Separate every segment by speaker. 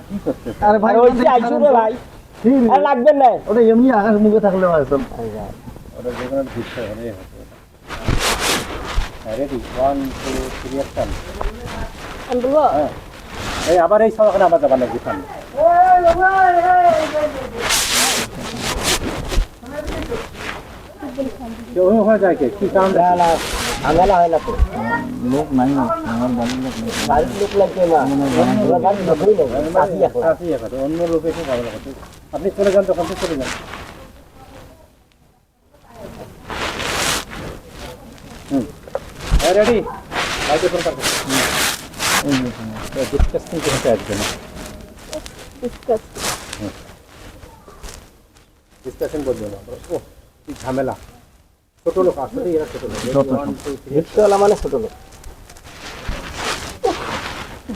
Speaker 1: কি করতে
Speaker 2: আরে ভাই
Speaker 3: ওই যে আইসু রে ভাই আর লাগবে না
Speaker 2: ওটা এমনি আকাশ মুখে থাকলে হয়তো
Speaker 1: ওটা যে কোনো দৃশ্য হলেই হতো রেডি 1 2 3 অ্যাকশন
Speaker 3: আমি বলবো
Speaker 1: হ্যাঁ এই আবার এই সব আবার যাবার লাগবে সামনে কেউ হয়ে যায় কি কারণ
Speaker 3: না না ঝামেলা হয় না তো
Speaker 2: লোক নাই না আমার বাড়ির লোক নেই
Speaker 3: বাড়ির লোক লাগবে না ওরা বাড়ির লোকই নেই কাশি এখন
Speaker 1: কাছেই এখন অন্য লোকে এসে ভালো লাগে আপনি চলে যান তখন তো চলে যান রেডি লাইটে ফোন করো ডিসকাসিং করতে আসবে না ডিসকাশন বলবে না ও কি ঝামেলা ছোট লোক আসলে এরা ছোট লোক
Speaker 3: রিক্সাওয়ালা মানে ছোট লোক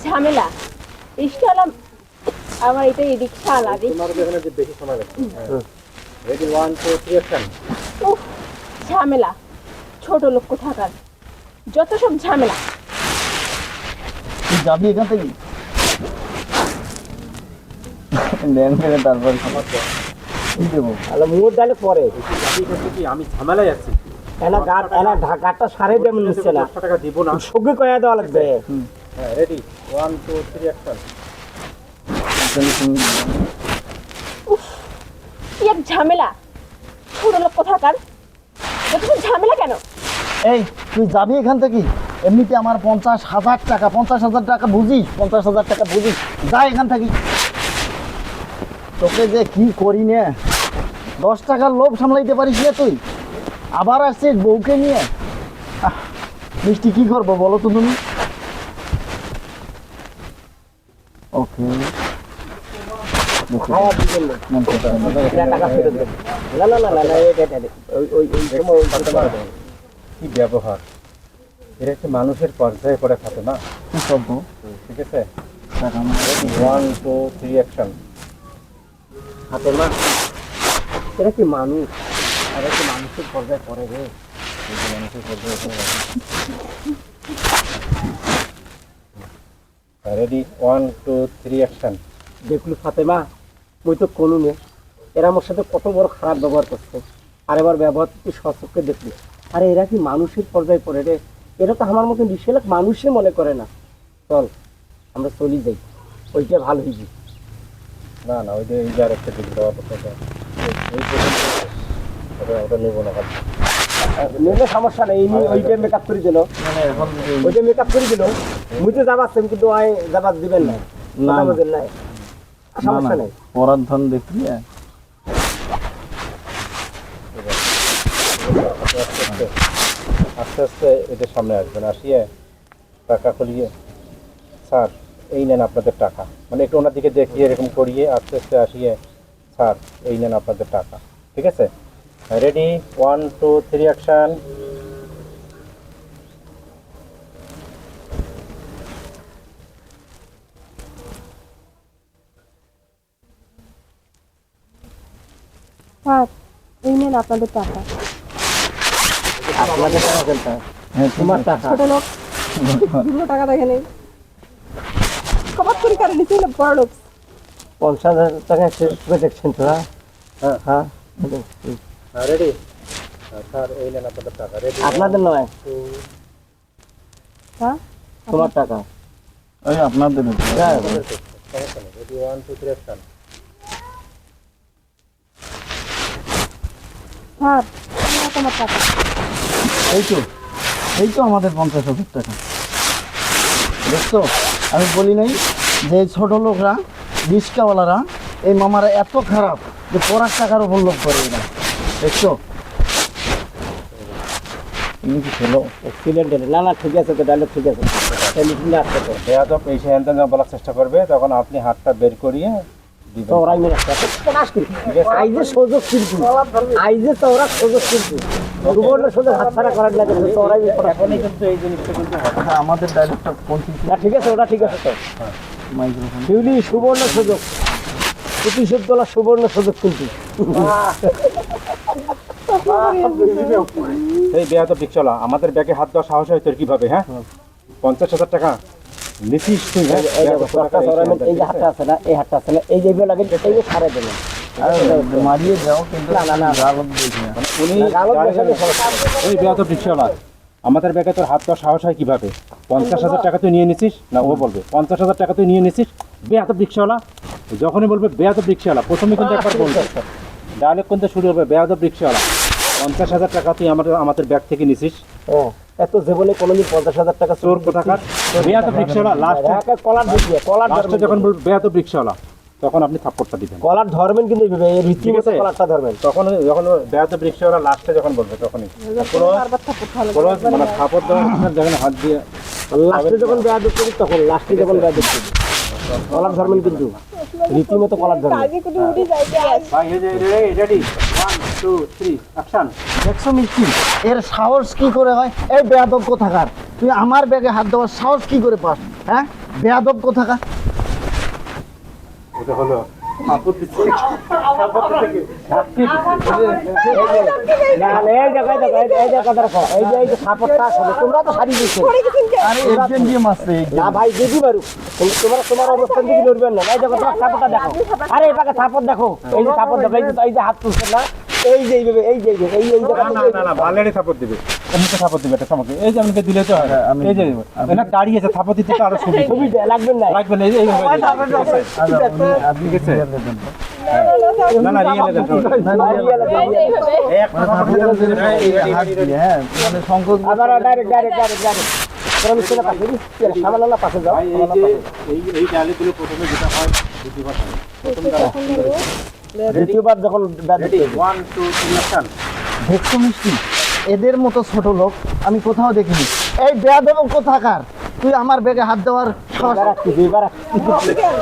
Speaker 4: ঝামেলা রিক্সাওয়ালা আমার এটা রিক্সাওয়ালা
Speaker 1: তোমার এখানে যে বেশি সময় লাগছে রেডি 1 2 3 অ্যাকশন
Speaker 4: উফ ঝামেলা ছোট লোক কোথাকার যত সব ঝামেলা
Speaker 2: তুই যাবি এখান থেকে ড্যান করে তারপর কি দেবো
Speaker 3: তাহলে মুখ ডালে পরে
Speaker 1: কি আমি ঝামেলায় আছি
Speaker 3: এনা ঢাকাটা সারে দেবেন নিচ্ছে না
Speaker 1: 100 টাকা দিব না
Speaker 3: সঙ্গে কয়া দেওয়া লাগবে
Speaker 1: হ্যাঁ রেডি 1 2 3 অ্যাকশন
Speaker 4: কি এক ঝামেলা ছোট লোক কোথাকার যত সব ঝামেলা কেন
Speaker 2: এই তুই যাবি এখান থেকে এমনিতে আমার 50,000 টাকা বুঝিস 50,000 টাকা বুঝিস যা এখান থেকে তোকে যে কি করি নে 10 টাকার লোভ সামলাইতে পারিস না তুই আবার আসছিস বউকে নিয়ে মিষ্টি কি করবো বলো তো তুমি ওকে
Speaker 3: খাওয়া দিবেন না টাকা ফেরত দেবেন না না না না না এটা ওই সময় ওই করতে পারবে
Speaker 1: কি ব্যবহার এটা কি মানুষের পর্যায়ে পড়ে থাকে না
Speaker 2: কি করবো
Speaker 1: ঠিক আছে
Speaker 2: টাকা আমার
Speaker 1: রেডি 1 2 3 অ্যাকশন
Speaker 3: হাতে মা এটা কি মানুষ আর কি মানুষের পর্যায়ে পড়ে রে
Speaker 1: মানুষের পর্যায়ে রেডি 1 2 3 অ্যাকশন
Speaker 3: দেখলু ফাতেমা মুই তো কোনো নে এরা আমার সাথে কত বড় খারাপ ব্যবহার করছে আর এবার ব্যবহার তুই সচক্ষে দেখলি আরে এরা কি মানুষের পর্যায়ে পড়ে রে এরা তো আমার মতন বিশাল মানুষে মনে করে না চল আমরা চলি যাই ওইটা ভালো হইবি
Speaker 1: না না ওই যে এই যার একটা দিক দেওয়া কথা ওই পর্যন্ত ওটা নেব না
Speaker 3: নিলে সমস্যা নেই ওইটা মেকআপ করে দিল
Speaker 2: মানে এখন
Speaker 3: ওইটা মেকআপ করে দিল মুই তো যাবাচ্ছেন কিন্তু যাবার দিবেন না
Speaker 2: না, না।
Speaker 3: বুঝেন না সমস্যা নেই
Speaker 2: পরার ধন দেখলি
Speaker 1: আস্তে আস্তে এদের সামনে আসবেন আসিয়ে টাকা খুলিয়ে স্যার এই নেন আপনাদের টাকা মানে একটু ওনার দিকে দেখিয়ে এরকম করিয়ে আস্তে আস্তে আসিয়ে স্যার এই নেন আপনাদের টাকা ঠিক আছে রেডি 1 2 3 অ্যাকশন
Speaker 4: স্যার এই নেন আপনাদের টাকা
Speaker 3: আপনাদের টাকা কেনটা
Speaker 2: হ্যাঁ
Speaker 3: তোমার টাকা
Speaker 4: ছোট লোক দুটো টাকা দেখে নেই কবাত করে কারণ নিচে বড় লোক
Speaker 3: 50,000 টাকা শেষ করে দেখছেন তোরা
Speaker 1: হ্যাঁ
Speaker 3: হ্যাঁ
Speaker 1: রেডি স্যার এই নেন আপনাদের টাকা রেডি
Speaker 3: আপনাদের নয়
Speaker 4: হ্যাঁ
Speaker 3: তোমার টাকা
Speaker 2: ওই আপনাদের
Speaker 3: হ্যাঁ
Speaker 1: রেডি 1 2 3 অ্যাকশন
Speaker 4: স্যার তোমার টাকা
Speaker 2: এই তো আমাদের 50,000 টাকা দেখছো আমি বলি নাই যে ছোট লোকরা রিক্সাওয়ালারা এই মামারা এত খারাপ যে পড়ার টাকার উপর লোক করে এরা দেখছো তুমি কি ছিল
Speaker 3: অ্যাক্সিডেন্ট না না ঠিক আছে তো ডায়লগ ঠিক আছে মিটিংয়ে আসতে তো
Speaker 1: বেয়াদব এই হ্যান্ডেল বলার চেষ্টা করবে তখন আপনি হাতটা বের করিয়ে দিবেন
Speaker 3: ওরাই মেরে আইজে সুযোগ কিন্তু আইজে তো ওরা সুযোগ কিন্তু সুবর্ণ সুযোগ হাতছাড়া করার লাগে তো ওরাই
Speaker 1: এখনই কিন্তু এই জিনিসটা কিন্তু হবে
Speaker 2: আচ্ছা আমাদের ডাইরেক্টর কোন
Speaker 3: না ঠিক আছে ওটা ঠিক আছে তো
Speaker 2: মাইক্রোফোন
Speaker 3: শিউলি সুবর্ণ সুযোগ প্রতিশোধ তোলা সুবর্ণ সুযোগ কিন্তু
Speaker 1: এই বেয়াদব রিক্সাওয়ালা আমাদের ব্যাগে হাত দেওয়া সাহস হয় তোর কিভাবে হ্যাঁ 50,000 টাকা নিছিস তুই
Speaker 3: এই যে কলারটা ধরবেন, এই যে হাতটা আছে না, এই হাতটা আছে না, এই যেগুলো লাগে এই যে ছাড়ে দেবেন।
Speaker 2: মারিয়ে যাও কিন্তু
Speaker 3: না, না, না।
Speaker 2: গালত দিয়েছি না।
Speaker 1: উনি
Speaker 3: গালত বসালে সমস্যা নেই।
Speaker 1: ওই বেয়াদব রিক্সাওয়ালা আমাদের ব্যাগে তোর হাত দেওয়ার সাহস হয় কিভাবে? 50,000 টাকা তুই নিয়ে নিছিস না? ও বলবে 50,000 টাকা তুই নিয়ে নিছিস। বেয়াদব রিক্সাওয়ালা যখনই বলবে বেয়াদব রিক্সাওয়ালা, প্রথমে কিন্তু একবার বলবে, ডায়লগ কিন্তু শুরু হবে বেয়াদব রিক্সাওয়ালা 50,000 টাকা তুই আমাদের ব্যাগ থেকে নিছিস।
Speaker 3: এত জীবনে কোনোদিন 50,000 টাকা
Speaker 1: চোর কোথাকার বেয়াদব রিক্সাওয়ালা। লাস্টে
Speaker 3: কলার ঢুকিয়ে কলার
Speaker 1: যখন বলবে বেয়াদব রিক্সাওয়ালা তখন আপনি থাপ্পড়টা দিবেন।
Speaker 3: কলার ধরবেন কিন্তু এইভাবে, এই রীতিমতো
Speaker 1: ঠিক আছে?
Speaker 3: কলারটা ধরবেন।
Speaker 1: তখন যখন বেয়াদব রিক্সাওয়ালা লাস্টে যখন বলবে তখনই কোনো
Speaker 4: বারবার থাপ্পড় খাওয়া
Speaker 1: কোনো
Speaker 4: লাগবে।
Speaker 1: মানে থাপ্পড় দেওয়ার যখন হাত দিয়ে
Speaker 3: লাস্টে যখন বেয়াদব করি তখন, লাস্টে যখন বেয়াদব করি কলার ধরবেন কিন্তু রীতিমতো কলার ধরবেন।
Speaker 4: কাজে কোনো উড়ে যায় গ্যাস।
Speaker 1: ভাই এই যে রেডি 1 2 3 অ্যাকশন।
Speaker 2: দেখছো মিষ্টি, এর সাহস কি করে হয়? এই বেয়াদব কোথাকার, তুই আমার ব্যাগে হাত দেওয়ার সাহস কি করে পাস? হ্যাঁ, বেয়াদব কোথাকার।
Speaker 1: এটা হলো আপত্তি
Speaker 3: না, না, এই জায়গায় দেখো, এই জায়গাটা দেখো, এই যে সাপোর্টটা আসলে তোমরা তো সারি দিচ্ছ।
Speaker 4: পড়ে গেছেন কে?
Speaker 2: আরে একজন দিয়ে মারছে
Speaker 3: না ভাই, দেখি পারু তোমার অবস্থান থেকে লড়বেন না। এই দেখো তোমার সাপোর্টটা দেখো, আরে এটাকে সাপোর্ট দেখো, এই যে সাপোর্ট দেখো, এই যে হাত তুলছে না, এই যে এইভাবে, এই যে এই জায়গাটা
Speaker 1: ভালোই সাপোর্ট দিবে, এমনিতে সাপোর্ট দিবে, এটা আমাকে এই যে আমাকে দিলে তো হয়। এই যে এনা দাঁড়িয়েছে সাপোর্ট দিতে তো আরো সুবিধা
Speaker 3: সুবিধা লাগবেন না।
Speaker 1: লাগবে না। এই যে এইভাবে ঠিক আছে। না না রিয়েলে দেখো এই একটা সাপোর্ট দিলে
Speaker 2: হ্যাঁ, মানে সংকোচ
Speaker 3: আবার ডাইরেক্ট প্রমিশনের পাশে সামান্য পাশে যাও।
Speaker 1: ভাই এই যে এই ডায়ালগুলো প্রথমে যেটা হয় দ্বিতীয়বার হয়। প্রথম দ্বারা
Speaker 3: দ্বিতীয়বার যখন
Speaker 1: রেডি 1 2 3 অ্যাকশন।
Speaker 2: দেখছো মিষ্টি, এদের মতো ছোট লোক আমি কোথাও দেখিনি। এই বেয়াদব কোথাকার, তুই আমার ব্যাগে হাত দেওয়ার সাহস।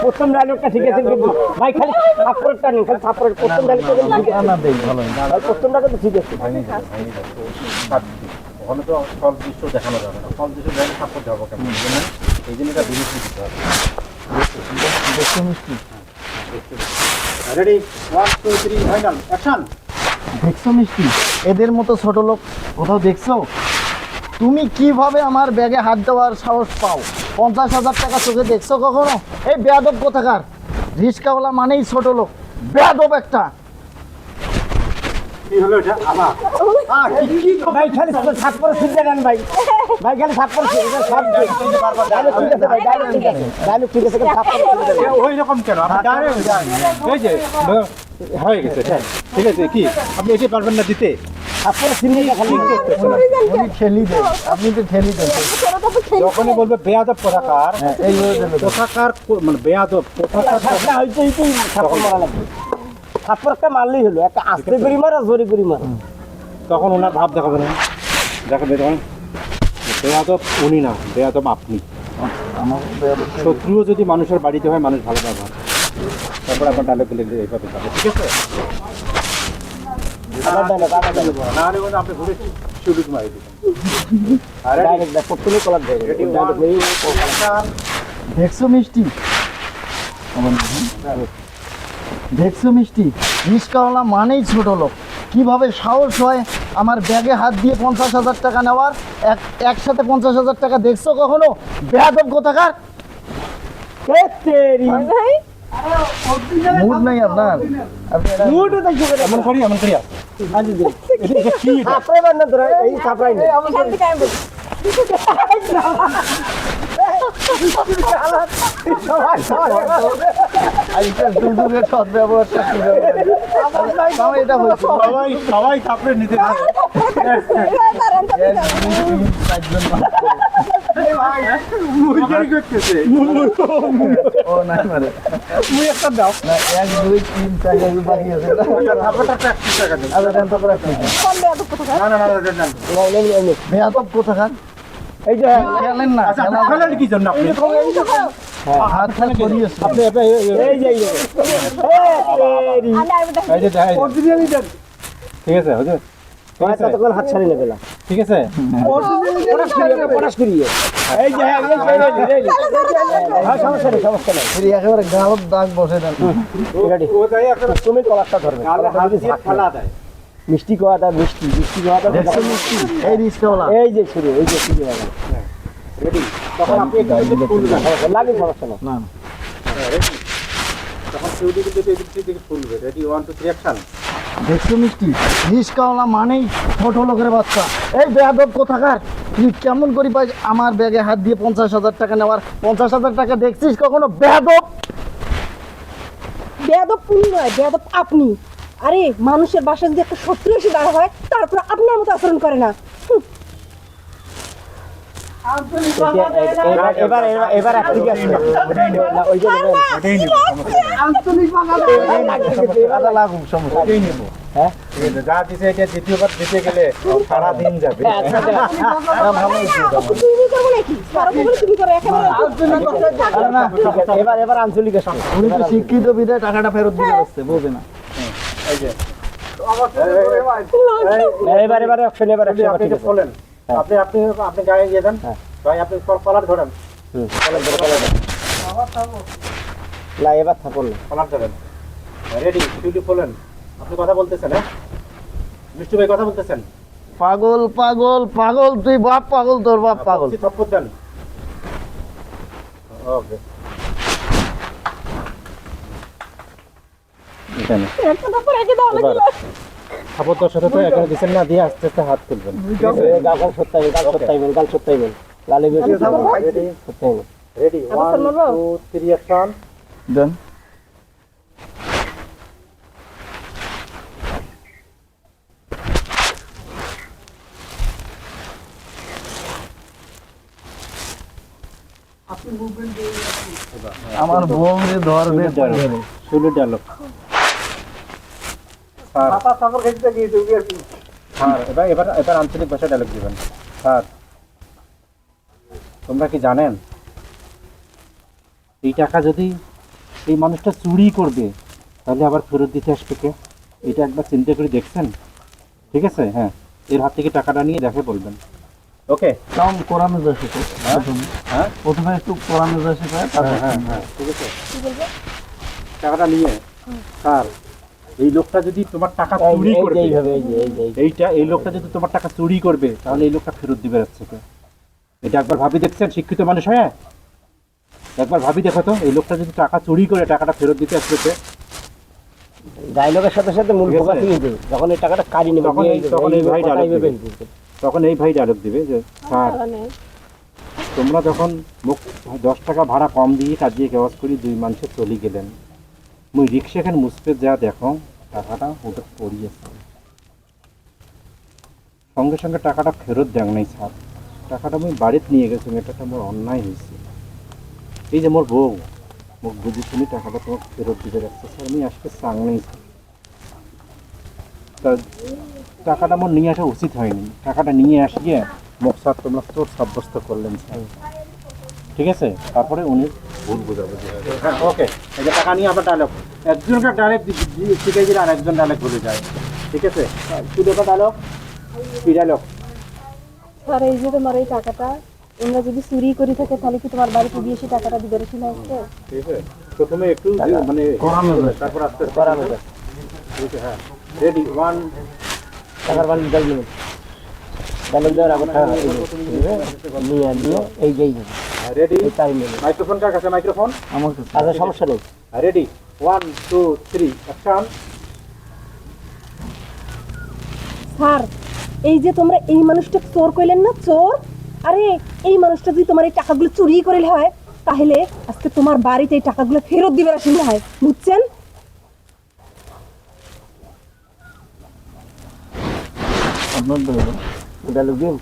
Speaker 3: প্রথম ডায়লগটা ঠিক আছে কিন্তু ভাই, খালি থাপ্পড়টা নেই, খালি থাপ্পড় প্রথম ডায়লগটা কিন্তু ঠিক আছে।
Speaker 2: না দেই ভালো
Speaker 3: ভাই, প্রথমটা কিন্তু ঠিক আছে।
Speaker 1: ওখানে তো সব দৃশ্য দেখানো যাবে না, সব দৃশ্য দেখে সাপোর্ট দেবো কেমন এই জন্য এটা বিরতি দিতে হবে।
Speaker 2: দেখছো মিষ্টি,
Speaker 1: রেডি 1 2 3 ফাইনাল অ্যাকশন।
Speaker 2: দেখছো মিষ্টি, এদের মতো ছোট লোক কোথাও দেখছো? তুমি কিভাবে আমার ব্যাগে হাত দেওয়ার সাহস পাও? 50,000 টাকা চোখে দেখছো কখনো? এই বেয়াদব কোথাকার, রিস্কাওয়ালা মানেই ছোট লোক, বেয়াদব একটা।
Speaker 1: কি হলো এটা আবার?
Speaker 3: ভাই খালি থাপ্পড় শুনতে নেন ভাই, ভাই খালি থাপ্পড় শুনতে সব ডায়লগ ঠিক আছে ভাই, ডায়লগ ঠিক আছে, ডায়লগ ঠিক আছে, খালি থাপ্পড় শুনতে নেন।
Speaker 1: ওই রকম কেন? আপনি ডাইরেক্ট এই যে হয়ে গেছে, ঠিক আছে। কি আপনি এটি পারবেন না দিতে?
Speaker 3: থাপ্পড় শুনতে খালি
Speaker 2: উনি ঠেলি দেন, আপনি তো ঠেলি দেন।
Speaker 4: তোরা তো খেয়ে
Speaker 1: যখনই বলবে বেয়াদব কোথাকার,
Speaker 2: এই হয়ে গেল।
Speaker 1: কোথাকার মানে বেয়াদব কোথাকার,
Speaker 3: না হইতে থাপ্পড় মারা লাগবে। থাপ্পড় একটা মারলেই হলো, একটা আস্তে করে মারা, জোরে করে মারা।
Speaker 1: তখন ওনার ভাব দেখাবে না, দেখাবে তখন বেয়াদব উনি না, বেয়াদব আপনি।
Speaker 2: আমার বেয়াদব
Speaker 1: শত্রুও যদি মানুষের বাড়িতে হয়, মানুষ ভালো ব্যবহার, তারপর আপনার ডায়লগ গুলো এইভাবে যাবে, ঠিক আছে?
Speaker 3: আবার ডায়লগ, আবার ডায়লগ,
Speaker 1: না হলে কিন্তু আপনি ঘুরে শুরু মারি দিবেন। আরে
Speaker 3: ডায়লগ দেখ, প্রথমে কলার দেয়, ডায়লগ নেই।
Speaker 2: দেখছো মিষ্টি, দেখছো মিষ্টি, রিস্কাওয়ালা মানেই ছোট লোক। কিভাবে সাহস হয় আমার ব্যাগে হাত দিয়ে 50,000 টাকা নেওয়ার? একসাথে 50,000 টাকা দেখছো কখনো? বেয়াদব কোথাকার।
Speaker 3: এ তেরি
Speaker 4: ভাই
Speaker 2: মুড নাই আপনার, আপনি এটা-
Speaker 3: মুডও দেখছো করে
Speaker 1: এমন করি
Speaker 3: আজি দে
Speaker 1: এটা কি এটা?
Speaker 3: থাপ্পড় মার না তোরা, এই থাপ্পড়াই না।
Speaker 4: এখান থেকে আমি বলি।
Speaker 2: আজকাল দুদুকের সদ্ব্যবহারটা কিভাবে হয়? তাও এটা হয়েছে।
Speaker 1: সবাই কাপড়ে নিতে পারে।
Speaker 4: দাঁড়ান,
Speaker 2: এক, দুই, তিন, চারজন মানুষ।
Speaker 1: মুই করতেছে
Speaker 2: ও নাই মানে
Speaker 1: মুই একটা দাও
Speaker 2: না, 1 2 3 4 বাকি আছে না?
Speaker 1: কাপড়টা 1 টাকা দেন।
Speaker 2: আচ্ছা দেন তো করে আপনি।
Speaker 4: কোন বেয়াদব কোথাকার?
Speaker 1: না না না দেন না।
Speaker 2: বেয়াদব কোথাকার,
Speaker 3: এই যে
Speaker 2: খেলেন না,
Speaker 1: আচ্ছা আপনি খেলেন কি জন্য আপনি?
Speaker 2: হাত খালি করিয়েছে।
Speaker 1: আপনি
Speaker 3: এই যে এই যে তেরি
Speaker 4: আমি আর বেটা
Speaker 1: এই যে দেখাই দেন। ঠিক আছে হুজুর, ঠিক আছে
Speaker 3: ততক্ষণ হাত ছাড়ি নেবে না।
Speaker 1: ঠিক আছে।
Speaker 3: পটাশ করিয়ে এই যে সমস্যা নেই, সমস্যা নেই।
Speaker 2: এর একেবারে গালত দাগ বসে দেন।
Speaker 3: রেডি,
Speaker 1: ও যাই একটা
Speaker 3: তুমি কলারটা ধরবে, কলারটা যদি ঝাঁক
Speaker 1: খেলা
Speaker 3: না।
Speaker 1: দেয়।
Speaker 3: মিষ্টি কোয়াটা, মিষ্টি মিষ্টি কোয়াটা
Speaker 2: দেখছো মিষ্টি, এই রিস্কাওয়ালা
Speaker 3: এই যে শুরু, এই যে শুরু হয়ে গেল।
Speaker 1: রেডি, তখন আপনি একটু কিন্তু খুলবেন।
Speaker 3: লাগে সমস্যা নেই।
Speaker 2: না
Speaker 1: রেডি, তখন সিউডি কিন্তু এদিক থেকে খুলবে। Ready, 1 2 3 action.
Speaker 2: দেখছো মিষ্টি, রিস্কাওয়ালা মানেই ছোট লোকের বাচ্চা। এই বেয়াদব কোথাকার, তুই কেমন করি পাইস আমার ব্যাগে হাত দিয়ে 50,000 টাকা নেওয়ার? 50,000 টাকা দেখছিস কখনো বেয়াদব?
Speaker 4: বেয়াদব উনি নয়, বেয়াদব আপনি। আরে মানুষের বাসায় যদি একটা শত্রু এসে দাঁড়া হয়, তারপর আপনার মতো আচরণ করে না।
Speaker 3: এবার ঠিক আছে। না, ওই যে নেবেন।
Speaker 2: আঞ্চলিক বাঙালি আদা লাগুক সমস্যা।
Speaker 1: ওটাই নেব।
Speaker 3: হ্যাঁ?
Speaker 1: ঠিক আছে, যা দিছে এটা দ্বিতীয়বার দিতে গেলে সারা দিন যাবে।
Speaker 3: আচ্ছা,
Speaker 4: তুমি করবো নাকি? তারা বলে তুমি করো একেবারে।
Speaker 2: আরে না,
Speaker 3: এবার আঞ্চলিক আসছে।
Speaker 2: উনি তো শিক্ষিত বিধায় টাকাটা ফেরত দিতে আসছে, বোঝে না।
Speaker 1: এই যে
Speaker 3: এবার অপশন এবার
Speaker 1: আপনি
Speaker 3: ঠিক
Speaker 1: একটু
Speaker 3: আছে।
Speaker 1: খোলেন। আপনি গায়ে দিয়ে দেন।
Speaker 3: হ্যাঁ।
Speaker 1: ভাই আপনি কলার ধরেন।
Speaker 3: না এবার থাকুন না।
Speaker 1: কলার ধরেন। রেডি, সিউডি খোলেন। আপনি কথা বলতেছেন? হ্যাঁ, মিষ্টি ভাই কথা বলতেছেন?
Speaker 2: পাগল পাগল পাগল, তুই বাপ পাগল, তোর বাপ পাগল।
Speaker 1: থপ্পর দেন। ওকে, এখানে
Speaker 4: একটা তারপর একে দাও নাকি?
Speaker 1: থাপ্পরটার সাথে তো এখানে দিচ্ছেন না, দিয়ে আস্তে আস্তে হাত তুলবেন।
Speaker 3: গাল সত্যাইবেন, গাল সত্যাইবেন। গালে বেশি সত্যাইবেন।
Speaker 1: রেডি,
Speaker 4: আবার
Speaker 1: 1
Speaker 4: মারবো?
Speaker 1: 2 3 অ্যাকশন।
Speaker 2: দেন। আমার বউরে ধরবে পড়বে।
Speaker 1: শুরু ডায়লগ। স্যার, এবার আঞ্চলিক ভাষায় ডায়লগ দিবেন। স্যার, তোমরা কি জানেন এই টাকা যদি এই মানুষটা চুরি করবে তাহলে আবার ফেরত দিতে আসবে কে? এটা একবার চিন্তা করে দেখছেন? ঠিক আছে, হ্যাঁ, এর হাত থেকে টাকাটা নিয়ে দেখে বলবেন। ওকে,
Speaker 2: কাম কোরআনে যায় শেখো প্রথমে।
Speaker 1: হ্যাঁ
Speaker 2: প্রথমে একটু কোরআনে যায় শেখায়, তারপর
Speaker 1: হ্যাঁ, ঠিক আছে, টাকাটা নিয়ে। স্যার, এই লোকটা যদি তোমার টাকা চুরি করবে, এই লোকটা যদি তোমার টাকা চুরি করবে তাহলে এই লোকটা ফেরত দিবে যাচ্ছে কে? এটা একবার ভাবি দেখছেন শিক্ষিত মানুষ হয়ে? একবার ভাবি দেখো তো, এই লোকটা যদি টাকা চুরি করে টাকাটা ফেরত দিতে আসবে কে?
Speaker 3: ডায়লগের সাথে সাথে মূল
Speaker 1: ঠিক আছে।
Speaker 3: ফোকাস নিয়ে দেয়। যখন এই টাকাটা কারি নেবে,
Speaker 1: তখন এই ভাই ডায়লগ দিবে। তখন এই ভাই ডায়লগ দিবে যে স্যার, তোমরা যখন মুখ 10 টাকা ভাড়া কম দিয়ে কাজিয়ে কেওয়াজ করি 2 মানুষে চলে গেলেন, মুই রিক্সা এখানে মুসপে যা দেখো টাকাটা ওটা পড়িয়েছে, সঙ্গে সঙ্গে টাকাটা ফেরত দেন নাই স্যার। টাকাটা আমি বাড়িতে নিয়ে গেছি, এটাতে আমার অন্যায় হয়েছে। এই যে মোর বউ মুখ বুঝি শুনি টাকাটা তোমাকে ফেরত দিতে যাচ্ছে স্যার, আমি আজকে চাং নেই স্যার। তা টাকাটা আমার নিয়ে আসা উচিত হয়নি, টাকাটা নিয়ে আসিয়ে মুখ স্যার তোমরা চোর সাব্যস্ত করলেন স্যার। ঠিক আছে, তারপরে উনি ভুল বোঝাবুঝি হবে। হ্যাঁ, ওকে, এই যে টাকা নিয়ে আমরা ডায়লগ, একজনকে ডাইরেক্ট শিখে দিলে আর একজন ডায়লগ বলে যায়। ঠিক আছে, কি দেখা ডায়লগ, কি ডায়লগ?
Speaker 4: স্যার, এই যে তোমার এই টাকাটা আমরা যদি চুরি করে থাকে তাহলে কি তোমার বাড়িতে গিয়ে সেই টাকাটা দিবে রেখে আসছে?
Speaker 1: ঠিক আছে, প্রথমে একটু মানে
Speaker 2: কোরআনে যায়।
Speaker 1: তারপর আস্তে আস্তে
Speaker 3: করানো যায়।
Speaker 1: ঠিক আছে, হ্যাঁ, রেডি, 1
Speaker 3: টাকার বান্ডিল ডাল দিবেন। ডালের দেওয়ার আগে টাকা নিয়ে নিয়ে এই যেই
Speaker 1: রেডি।
Speaker 3: এই টাইম নেবে।
Speaker 1: মাইক্রোফোন কার কাছে? মাইক্রোফোন।
Speaker 2: আমার কাছে।
Speaker 3: আচ্ছা, সমস্যা নেই।
Speaker 1: Ready, 1 2 3 action.
Speaker 4: স্যার, এই যে তোমরা এই মানুষটা চোর কইলেন না, চোর? আরে এই মানুষটা যদি তোমার এই টাকাগুলো চুরি করে হয় তাহলে আজকে তোমার বাড়িতে এই টাকাগুলো ফেরত দিবে আসেন না হয়, বুঝছেন?
Speaker 2: আপনার ধরো
Speaker 3: ডায়লগ দিন।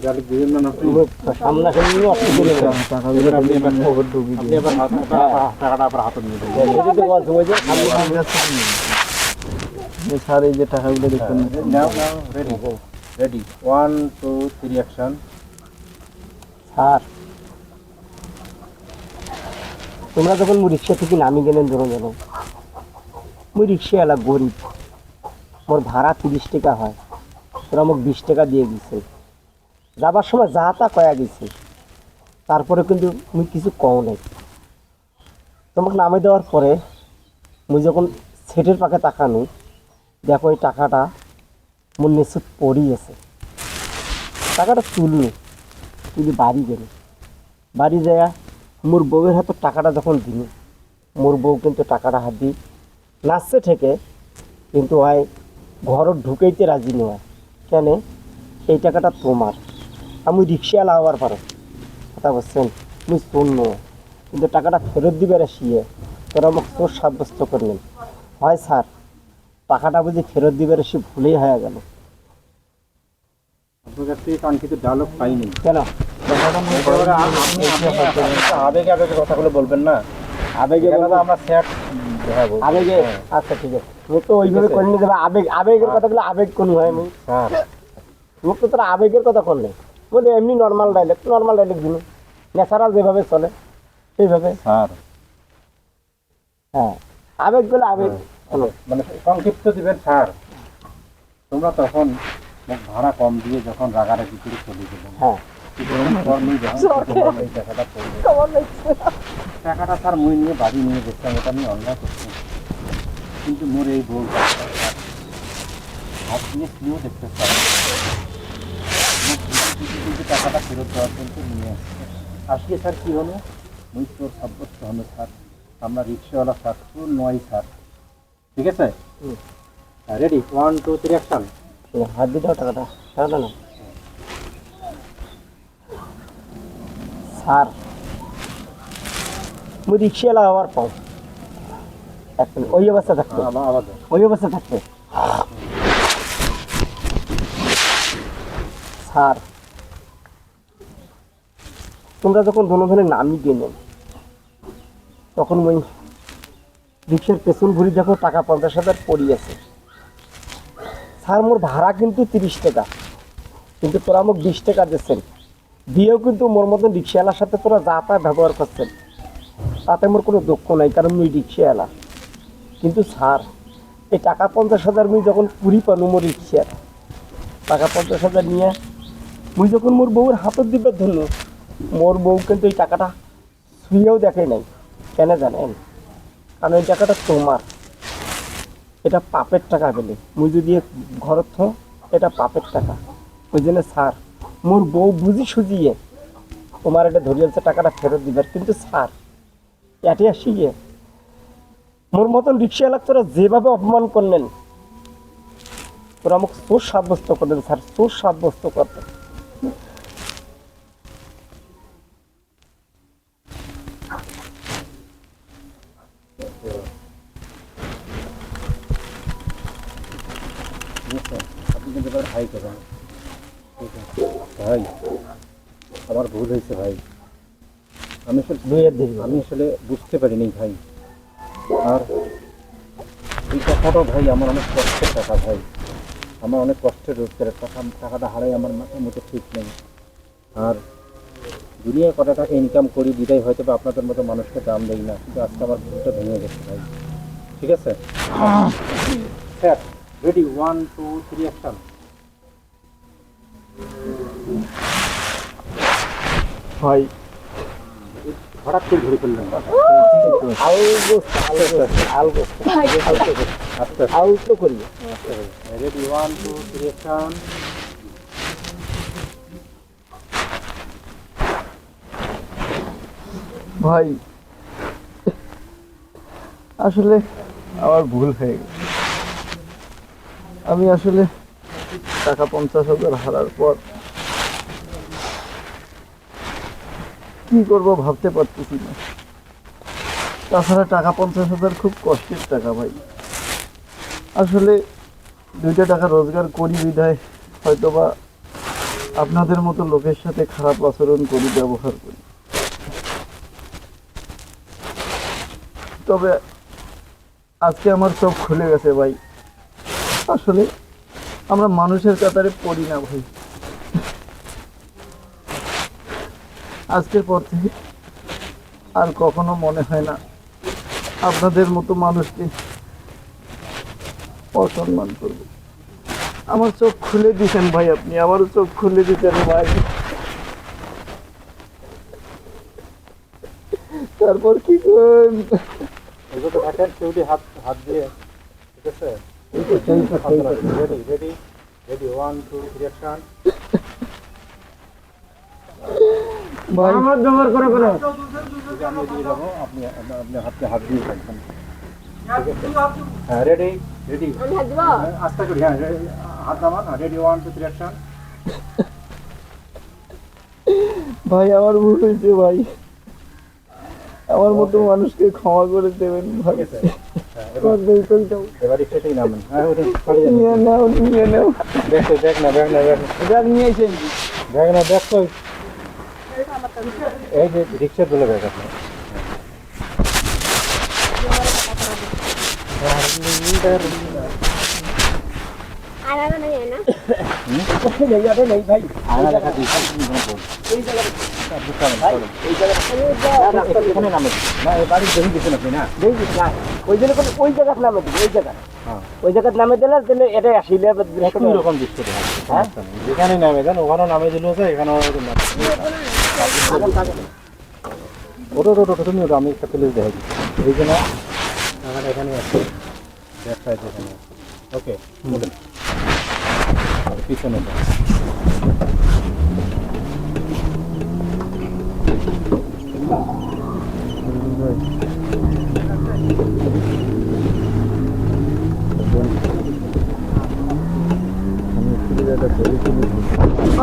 Speaker 1: ডায়লগ দিবেন না আপনি?
Speaker 3: সামনাসামনি অসুবিধা নেই।
Speaker 2: টাকা
Speaker 1: এবার আপনি এবার
Speaker 2: খবর ঢুকি
Speaker 1: আপনি এবার টাকাটা আবার হাতে নিয়ে দেবেন।
Speaker 3: যদি বলছো ওই যে
Speaker 2: স্যার, এই যে টাকাগুলো দেখবেন না?
Speaker 1: নাও নাও, রেডি রেডি, 1 2 3 অ্যাকশন।
Speaker 3: স্যার, তোমরা যখন মুই রিক্সা থেকে নামি গেলেন, ধরো জানো মুই রিক্সাওয়ালা গরিব, মোর ভাড়া 30 টাকা হয়, তোরা মোক 20 টাকা দিয়ে দিছে। যাবার সময় যা তা কয়া গেছে, তারপরে কিন্তু মুই কিছু কও নাই। তোমাকে নামে দেওয়ার পরে মুই যখন সেটের পাকে তাকানো, দেখো এই টাকাটা মোর নিচে পড়িয়েছে। টাকাটা তুলনি, তুই বাড়ি গেলি, বাড়ি যায় মোর বউয়ের হাতে টাকাটা যখন দিল, মোর বউ কিন্তু টাকাটা হাত দিই নাচছে থেকে, কিন্তু হয় ঘর ঢুকাইতে রাজি নয়। কেন? এই টাকাটা তোমার, আমি রিক্সাওয়ালা হওয়ার পারো, কথা বলছেন, তুমি শূন্য, কিন্তু টাকাটা ফেরত দিবে শিয়ে তোরা আমাকে চোর সাব্যস্ত করলেন। হয় স্যার, টাকাটা বুঝি ফেরত দিবে সে ভুলেই হয়ে গেল।
Speaker 1: আপনার কাছ থেকে কাঙ্ক্ষিত ডায়লগ পাইনি।
Speaker 3: কেন?
Speaker 1: এবারে আবেগে আবেগে কথাগুলো বলবেন না,
Speaker 3: আবেগে
Speaker 1: কেন
Speaker 3: বলবো?
Speaker 1: আমরা স্যার
Speaker 3: আবেগে? আচ্ছা ঠিক আছে, মুখ তো ওইভাবে করে নিয়ে যাবে। আবেগের কথাগুলো আবেগ কোন হয়? আমি
Speaker 1: স্যার
Speaker 3: মুখ তো তোরা আবেগের কথা করলে বলে এমনি নর্মাল ডাইলেক্ট দিন, ন্যাচারাল যেভাবে চলে সেইভাবে।
Speaker 1: স্যার
Speaker 3: হ্যাঁ, আবেগগুলো আবেগ। শোনো,
Speaker 1: মানে সংক্ষিপ্ত দিবেন স্যার। তোমরা তখন মোক ভাড়া কম দিয়ে যখন রাগারাগি করে চলে গেলেন,
Speaker 3: হ্যাঁ
Speaker 1: এই টাকাটা পড়বে, টাকাটা স্যার মুই নিয়ে বাড়ি নিয়ে গেছিলাম, এটা আমি অন্যায় করছি, কিন্তু মোর এই বউ হাত দিয়ে স্নেহ দেখতে চাই, কিন্তু টাকাটা ফেরত দেওয়ার জন্য নিয়ে আসছে। আসিয়ে স্যার কী হলো, মুই তোর সাব্যস্ত হলো স্যার, আমরা রিক্সাওয়ালা স্যার, তোর নয় স্যার, ঠিক আছে? Ready, 1 2 3 action.
Speaker 3: হাত দিয়ে দাও টাকাটা, টাকাটা না স্যার, মুই রিক্সাওয়ালা হওয়ার পাও এক মিনিট, ওই অবস্থা থাকতে,
Speaker 1: আবার
Speaker 3: ওই অবস্থা থাকতে স্যার, তোমরা যখন ধনুধনে নামি গেলেন তখন ওই রিক্সার পেছন ঘুরি দেখো টাকা 50,000 পড়িয়েছে। স্যার মোর ভাড়া কিন্তু 30 টাকা, কিন্তু তোরা মোক 20 টাকা দিচ্ছেন, দিয়েও কিন্তু মোর মতন রিক্সাওয়ালার সাথে তোরা যা তা ব্যবহার করছেন, তাতে মোর কোনো দুঃখ নাই, কারণ মুই রিক্সাওয়ালা। কিন্তু স্যার, এই টাকা 50,000 মুই যখন পুরি পানু মোর রিক্সার টাকা 50,000 নিয়ে মুই যখন মোর বউয়ের হাতত দিবে ধরল, মোর বউ কিন্তু এই টাকাটা ছুঁয়েও দেখে নাই। কেন জানেন? কারণ এই টাকাটা তোমার, এটা পাপের টাকা গেলে মুই যদি ঘরত থ, এটা পাপের টাকা। ওই জন্য স্যার, মোর বউ বুঝি সুজিয়ে তোমার এটা ধরিয়েছে টাকাটা ফেরত দিবার, কিন্তু স্যার এটি আসিয়ে মোর মতন রিক্সাওয়ালা তোরা যেভাবে অপমান করলেন, তোরা আমাকে চোর সাব্যস্ত করলেন স্যার, চোর সাব্যস্ত করলেন।
Speaker 1: আপনি কিন্তু এবার ভাই করবেন, ঠিক আছে ভাই, আমার ভুল হয়েছে ভাই, আমি আসলে আমি আসলে বুঝতে পারিনি ভাই। আর এই টাকাটাও ভাই আমার অনেক কষ্টের টাকা ভাই, আমার অনেক কষ্টের রোজগারের টাকা, টাকাটা হারাই আমার মাথার মতো ঠিক নেই। আর দুনিয়ায় কত টাকা ইনকাম করি দিদাই হয়তো বা আপনাদের মতো মানুষকে দাম দেই না, কিন্তু আজকে আমার ভুলটা ভেঙে গেছে ভাই, ঠিক আছে? Sir ready, 1 2 3 action.
Speaker 2: ভাই
Speaker 1: হঠাৎ করে ধরে ফেললেন,
Speaker 3: আলতো করি।
Speaker 1: Ready 1 2 3 action.
Speaker 2: ভাই আসলে আমার ভুল হয়ে গেছে, আমি আসলে টাকা 50,000 হারার পর কি করব ভাবতে পারতেছি না। তাছাড়া টাকা 50,000 খুব কষ্টের টাকা ভাই, আসলে 2টা টাকা রোজগার করি বিধায় হয়তোবা আপনাদের মতো লোকের সাথে খারাপ আচরণ করি, ব্যবহার করি। তবে আজকে আমার চোখ খুলে গেছে ভাই, আসলে আমরা মানুষের কাতারে পড়ি না ভাই। আজকের পর থেকে আর কখনো মনে হয় না আপনাদের মতো মানুষকে অসম্মান করব। আমার চোখ খুলে দিতেন ভাই, আপনি আমারও চোখ খুলে দিতেন ভাই। তারপর কি করেন?
Speaker 1: এগুলো থাকেন কেউটি হাত হাত দিয়ে, ঠিক আছে? Ready ready ready 1 2 3 action.
Speaker 2: ভাই
Speaker 3: আমার ব্যবহার করে করে
Speaker 1: ঠিক আছে, আমি দিয়ে যাবো, আপনি আপনি হাত দিয়ে থাকবেন, ঠিক আছে? হ্যাঁ, রেডি রেডি, আস্তে করে, হ্যাঁ হাত নামান, রেডি, 1 2 3 অ্যাকশন।
Speaker 2: ভাই আমার ভুল হয়েছে ভাই, আমার মতো মানুষকে ক্ষমা করে দেবেন ভাই।
Speaker 1: ঠিক আছে, হ্যাঁ, এবার একটু নামেন, হ্যাঁ ওটা সরি জানি,
Speaker 2: নিয়ে নাও নিয়ে নাও,
Speaker 1: ব্যাগ না ব্যাগ না ব্যাগ না
Speaker 2: ব্যাগ নিয়ে এসেন।
Speaker 1: ব্যাগ না, ব্যাগ কই? এই যে রিক্সার দোলে ব্যাগ আছে।
Speaker 3: নেই ভাই
Speaker 1: আয়না দেখা দিয়েছি,
Speaker 3: এই জায়গায়
Speaker 1: এখানে নামে না, এই বাড়ির জমি দিচ্ছেন আপনি না?
Speaker 3: দেখি না ওই জন্য করে ওই জায়গায় নামে দিবি, ওই জায়গা
Speaker 1: হ্যাঁ,
Speaker 3: ওই জায়গায় নামে দিলে তাহলে এটা আসলে
Speaker 1: একই রকম দৃশ্য দেখা যাচ্ছে, সমস্যা নেই। যেখানে নামে দেন ওখানেও নামে দিলেও যায়, এখানেও ওটা ওটা ওটা তুমি ওটা, আমি একটা তুলে দেখা দিচ্ছি, এই যে না আমার এখানে আছে, ব্যাক সাইড এখানে আছে। ওকে, ওঠেন। আর পিছনে যান।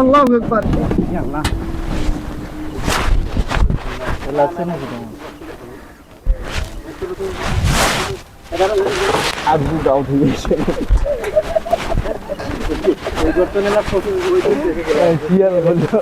Speaker 2: আল্লাহু আকবার।
Speaker 1: লাগছে নাকি তোমার?
Speaker 2: আব্বু দাও ঠিক আছে, কি আর বলছো?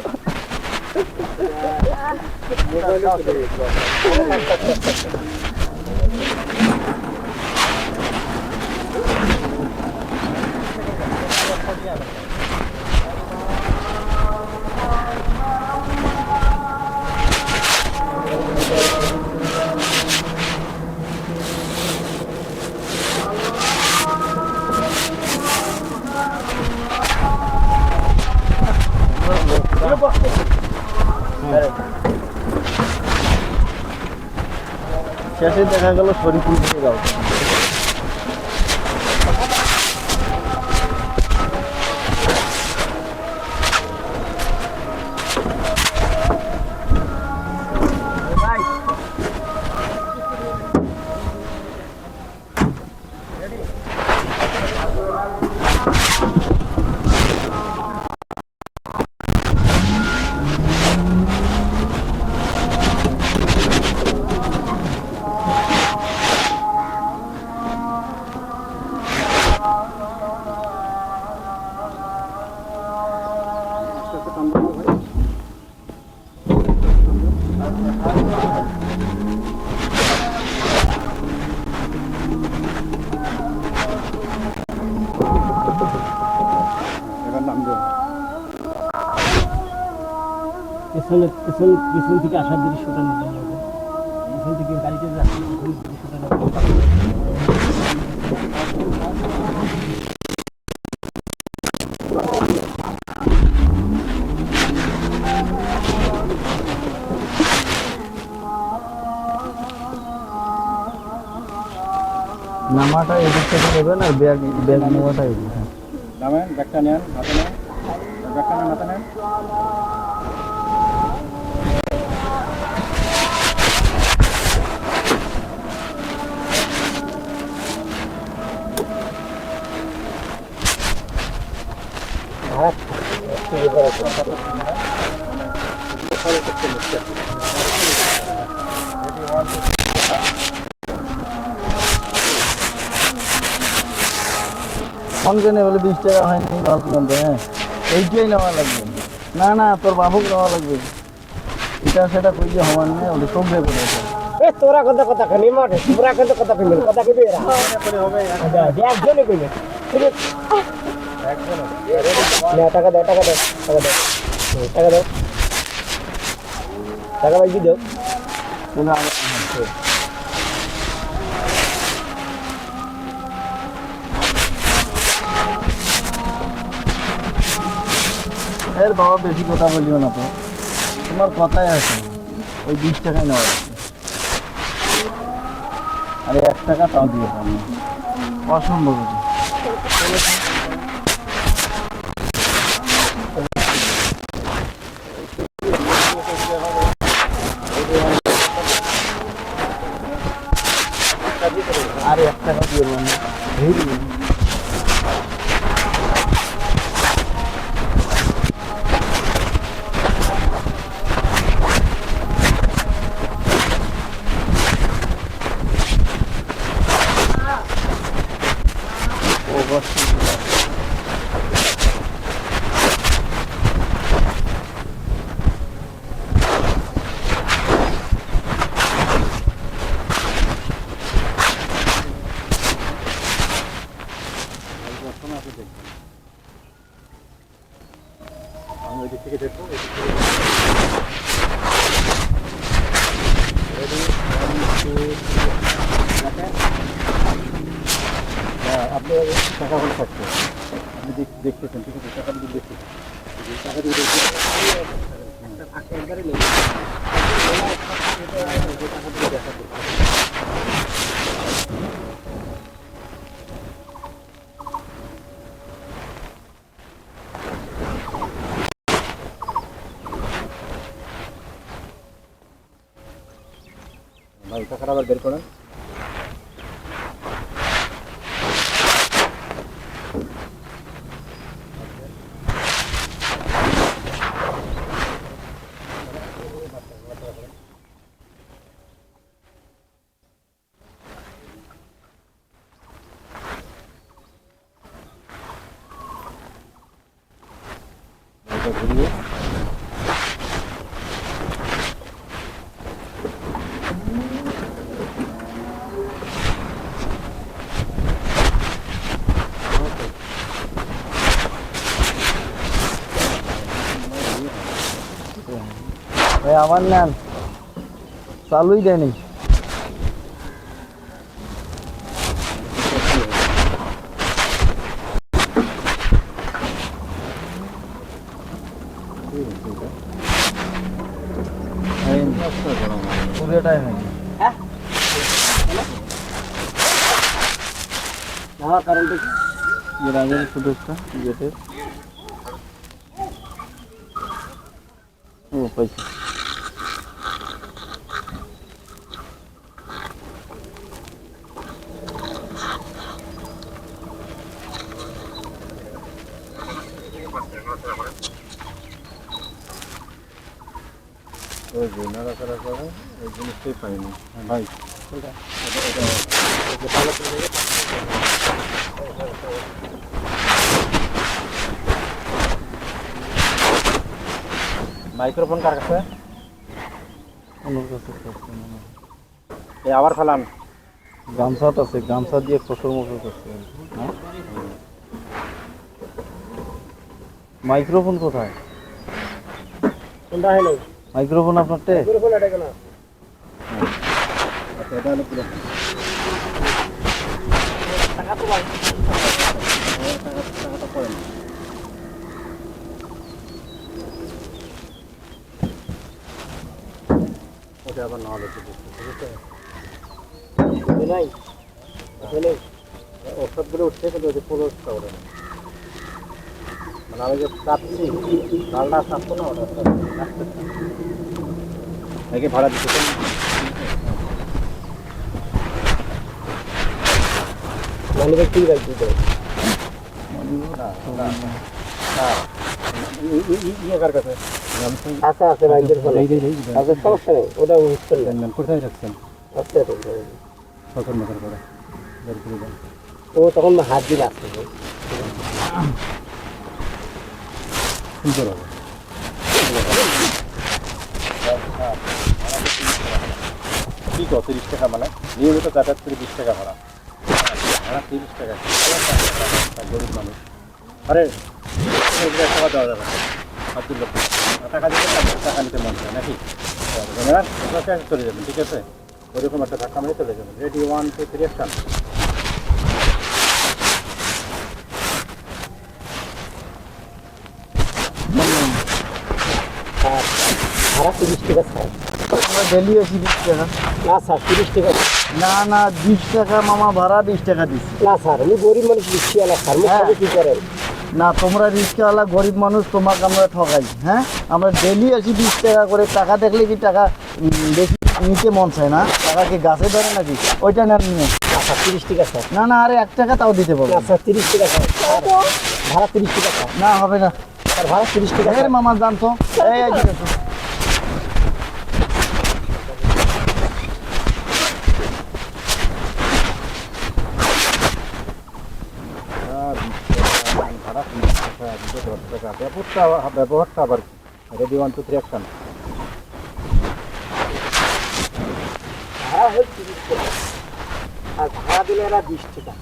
Speaker 2: শেষে দেখা গেল শরীফুল থেকে যাও।
Speaker 1: এবার নাম দেবো।
Speaker 3: পিছন থেকে আসার দৃশ্যটা নিতে হবে, পিছন থেকে গাড়িতে যাচ্ছে দৃশ্যটা নেবো।
Speaker 2: নামাটা এদিক থেকে নেবেন আর ব্যাগ ব্যাগ নেওয়াটা এদিক।
Speaker 1: নামেন, ব্যাগটা নেন, হাতে নেন, ব্যাগটা নেন, হাতে নেন।
Speaker 2: ফোনকে বলে 20 টাকা হয়নি, হ্যাঁ এইটাই নেওয়া লাগবে। না না তোর বাবুক নেওয়া লাগবে, এটা সেটা কই যে হওয়ার নেই, ওটা সব বের করে দেবে।
Speaker 3: এ তোরা কথা খালি মাঠে তোরা কথা কইবে কথা কইবে এরা একজনে কইবে না, টাকা দাও টাকা দাও টাকা দাও টাকা দাও টাকা ভাই কি দাও
Speaker 2: কিন্তু এর বাবা বেশি কথা বলিও না তো, তোমার কথাই আছে, ওই 20 টাকায় নেওয়া যাচ্ছে। আর 1 টাকা তাও দিয়ে পাবো, অসম্ভব এটা। টাকা দিয়ে মানে ভেরি
Speaker 1: আমি ওই দিক থেকে দেখবো, ওই দিক থেকে হ্যাঁ, আপনি টাকা হলে থাকছে, আপনি দেখতেছেন, ঠিক আছে, টাকা দিয়ে দেখতেছেন, টাকা দিয়ে
Speaker 3: একবারে নেই
Speaker 1: ভাই টাকাটা আবার বের করেন। এটা ঘুরিয়ে
Speaker 2: ভাই আমার নেন চালুই দেয়নি পুরো টাইম হয়নি
Speaker 3: আমার কারণটা কি
Speaker 2: এর আগে শুধু একটা গেটের ও পয়সা
Speaker 1: ওই যে নাড়াচাড়া করে ওই জিনিসটাই পাইনি। হ্যাঁ ভাই, মাইক্রোফোন কার কাছে?
Speaker 2: ওনার কাছে করছে মনে হয়।
Speaker 1: এই আবার ফেলান।
Speaker 2: গামছাত আছে গামছা দিয়ে ফসল মসল করছে হ্যাঁ মাইক্রোফোন কোথায়
Speaker 3: কোনটা হয় নাই
Speaker 2: মাইক্রোফোন আপনারটে
Speaker 3: পুরো এটা কেন
Speaker 1: আচ্ছা, এটা হলো পুরো
Speaker 3: টাকা তো ভাই
Speaker 1: টাকাটা করেন। ওটা আবার না হলে ঠিক আছে।
Speaker 3: নাই এখানে
Speaker 1: ওষুধগুলো উঠছে কিন্তু ওই যে পুরোটা ওটা না। মানে আমি যে চাপছি ডালটা চাপবো না, ওটা নাকি ভাড়া দিতে
Speaker 3: মানে কি বাইক দিতে
Speaker 1: ইয়ে কার কাছে?
Speaker 3: আচ্ছা আছে বাইকের ফলে আচ্ছা সমস্যা নেই ওটা বুঝতে
Speaker 1: কোথায় রাখছেন?
Speaker 3: আচ্ছা
Speaker 1: সকাল মাথার করে বের করে দেন।
Speaker 3: ও তখন হাত দিলে আসছে
Speaker 1: সুন্দর হবে। কি কত 30 টাকা মানে নিয়মিত যাতায়াত করে 20 টাকা ভাড়া, ভাড়া 30 টাকা, গরিব মানুষ। আরে টাকা দেওয়া যাবে না, আব্দুল্লাহ টাকা দিতে টাকা নিতে মন চায় নাকি? চলে যাবেন, ঠিক আছে? ওইরকম একটা ধাক্কা মেরে চলে যাবেন। Ready 1 2 3 action.
Speaker 3: ভাড়া 30 টাকা স্যার
Speaker 2: আমরা ডেলি আসি 20 টাকা
Speaker 3: না স্যার 30 টাকা
Speaker 2: না না 20 টাকা মামা ভাড়া 20 টাকা দিচ্ছি
Speaker 3: না স্যার আমি গরিব মানুষ রিক্সাওয়ালা স্যার মুখ কি করেন
Speaker 2: না তোমরা রিক্সাওয়ালা গরিব মানুষ তোমাকে আমরা ঠকাই হ্যাঁ আমরা ডেলি আসি 20 টাকা করে টাকা দেখলে কি টাকা বেশি নিতে মন চায় না টাকা কি গাছে ধরে নাকি ওইটা নেন নিয়ে
Speaker 3: আচ্ছা 30 টাকা স্যার।
Speaker 2: না না, আরে 1 টাকা তাও দিতে পারবো না।
Speaker 3: আচ্ছা 30 টাকা স্যার। ভাড়া 30 টাকা স্যার।
Speaker 2: না হবে না।
Speaker 3: স্যার ভাড়া 30 টাকা
Speaker 2: এর
Speaker 3: স্যার।
Speaker 2: মামা জানতো এই এই দিকে তো।
Speaker 1: আর ভাড়া 30 টাকা, 10 টাকা, ব্যবহারটা আবার রেডি 1 2 3 অ্যাকশন।
Speaker 3: ভাড়া হল 30 টাকা আর ভাড়া দিলে এরা 20 টাকা।